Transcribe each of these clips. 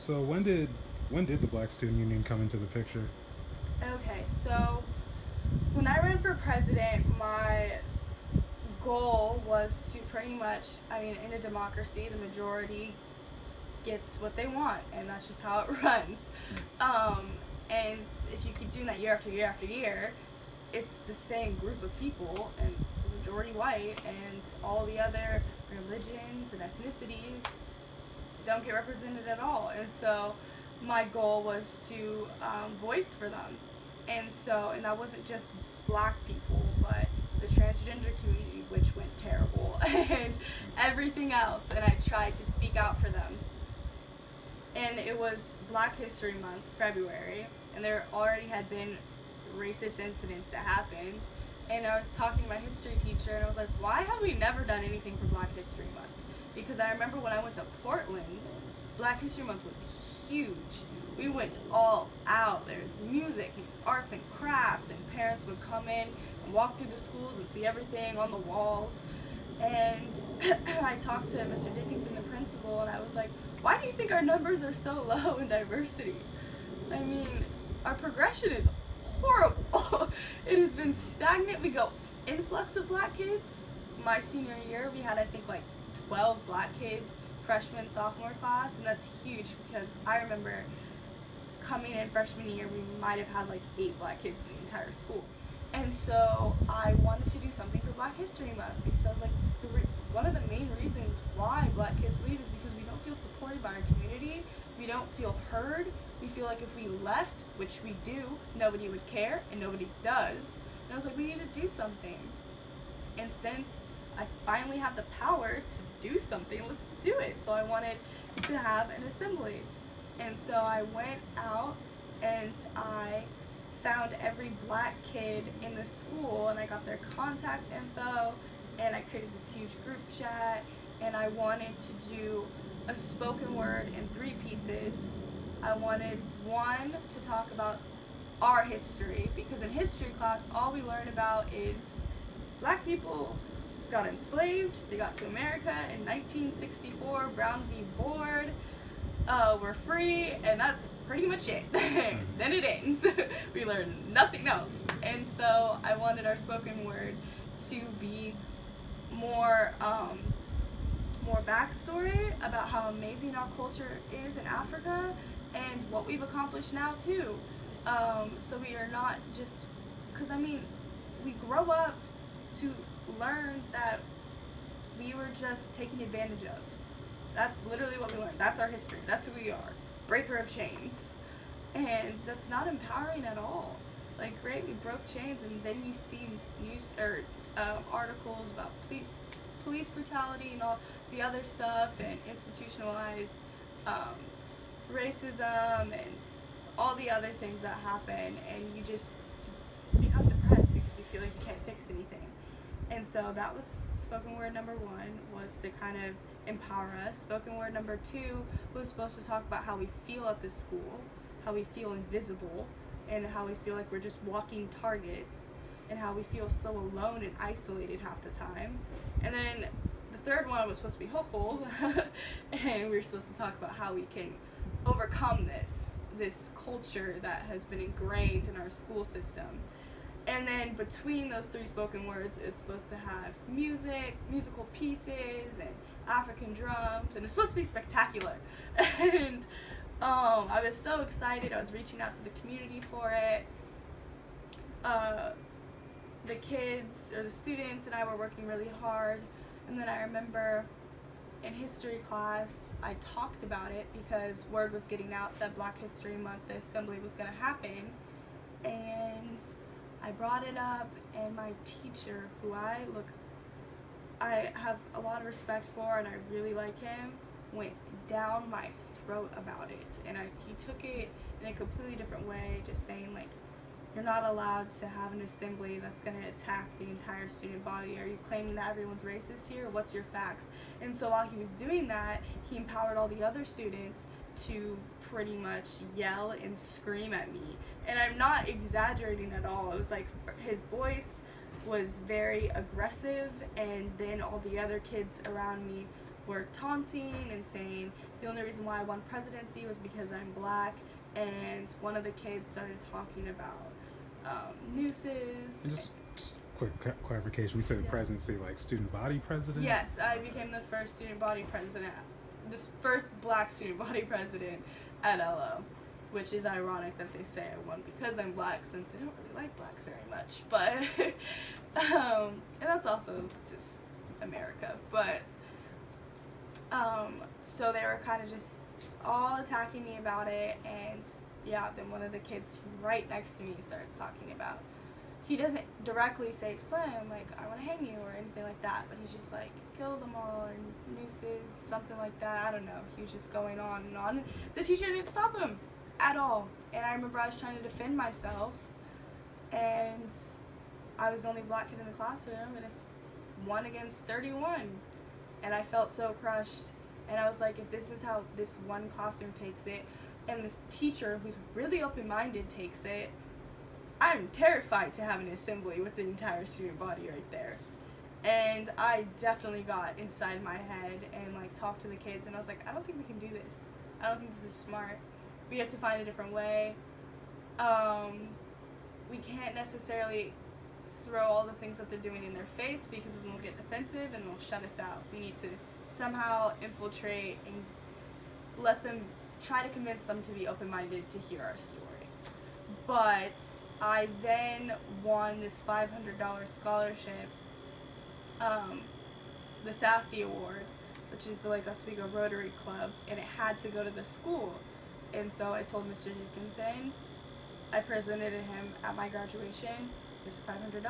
So when did the Black Student Union come into the picture? Okay, so when I ran for president, my goal was to pretty much, I mean, in a democracy, the majority gets what they want, and that's just how it runs. Um, and if you keep doing that year after year after year, it's the same group of people, and it's the majority white, and all the other religions and ethnicities don't get represented at all. And so my goal was to voice for them. And that wasn't just black people, but the transgender community, which went terrible, and everything else. And I tried to speak out for them. And it was Black History Month, February, and there already had been racist incidents that happened. And I was talking to my history teacher, and I was like, why have we never done anything for Black History Month? Because I remember when I went to Portland, Black History Month was huge. We went all out. There's music and arts and crafts, and parents would come in and walk through the schools and see everything on the walls. And I talked to Mr. Dickinson, the principal, and I was like, why do you think our numbers are so low in diversity? I mean, our progression is horrible. It has been stagnant. We go influx of black kids. My senior year, we had, I think, like 12 black kids, freshman, sophomore class, and that's huge because I remember coming in freshman year, we might have had like 8 black kids in the entire school. And so I wanted to do something for Black History Month because I was like, one of the main reasons why black kids leave is because we don't feel supported by our community. We don't feel heard. We feel like if we left, which we do, nobody would care, and nobody does. And I was like, we need to do something. And since I finally have the power to do something, let's do it. So I wanted to have an assembly. And so I went out and I found every black kid in the school, and I got their contact info, and I created this huge group chat, and I wanted to do a spoken word in 3 pieces. I wanted one to talk about our history, because in history class all we learn about is black people got enslaved, they got to America in 1964, Brown v. Board, we're free, and that's pretty much it. Then it ends. We learn nothing else. And so I wanted our spoken word to be more more backstory about how amazing our culture is in Africa and what we've accomplished now too. So we are not just, because I mean, we grow up to learn that we were just taken advantage of. That's literally what we learned. That's our history. That's who we are. Breaker of chains. And that's not empowering at all. Like, great, we broke chains, and then you see news or articles about police brutality and all the other stuff, and institutionalized racism and all the other things that happen, and you just become depressed because you feel like you can't fix anything. And so that was spoken word number 1, was to kind of empower us. Spoken word number 2 was supposed to talk about how we feel at this school, how we feel invisible, and how we feel like we're just walking targets, and how we feel so alone and isolated half the time. And then the 3rd one was supposed to be hopeful, and we were supposed to talk about how we can overcome this culture that has been ingrained in our school system. And then between those 3 spoken words is supposed to have musical pieces, and African drums, and it's supposed to be spectacular. And I was so excited. I was reaching out to the community for it. The kids, or the students, and I were working really hard. And then I remember in history class, I talked about it because word was getting out that Black History Month, the assembly, was going to happen. And I brought it up, and my teacher, who I have a lot of respect for, and I really like him, went down my throat about it. And he took it in a completely different way, just saying, like, you're not allowed to have an assembly that's going to attack the entire student body. Are you claiming that everyone's racist here? What's your facts? And so while he was doing that, he empowered all the other students to pretty much yell and scream at me. And I'm not exaggerating at all. It was like his voice was very aggressive, and then all the other kids around me were taunting and saying the only reason why I won presidency was because I'm black. And one of the kids started talking about nooses. And just quick clarification. We said Yeah. presidency, like student body president? Yes, I became the first student body president, this first black student body president at LO, which is ironic that they say I won because I'm black, since they don't really like blacks very much. But and that's also just America. But so they were kind of just all attacking me about it, and yeah, then one of the kids right next to me starts talking about, he doesn't directly say Slim, like, I want to hang you or anything like that, but he's just like, kill them all, or nooses, something like that. I don't know. He was just going on and on. The teacher didn't stop him at all. And I remember I was trying to defend myself, and I was the only black kid in the classroom, and it's 1 against 31. And I felt so crushed. And I was like, if this is how this one classroom takes it, and this teacher who's really open-minded takes it, I'm terrified to have an assembly with the entire student body right there. And I definitely got inside my head and like talked to the kids, and I was like, I don't think we can do this. I don't think this is smart. We have to find a different way. We can't necessarily throw all the things that they're doing in their face, because then they'll get defensive and they'll shut us out. We need to somehow infiltrate and let them try to convince them to be open-minded to hear our story. But I then won this $500 scholarship, the Sassy Award, which is the Lake Oswego Rotary Club, and it had to go to the school. And so I told Mr. Dickinson, I presented to him at my graduation, here's $500.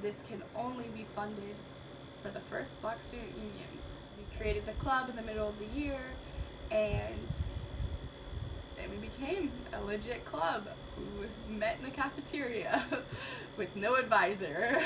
This can only be funded for the first Black Student Union. We created the club in the middle of the year, and then we became a legit club who met in the cafeteria with no advisor.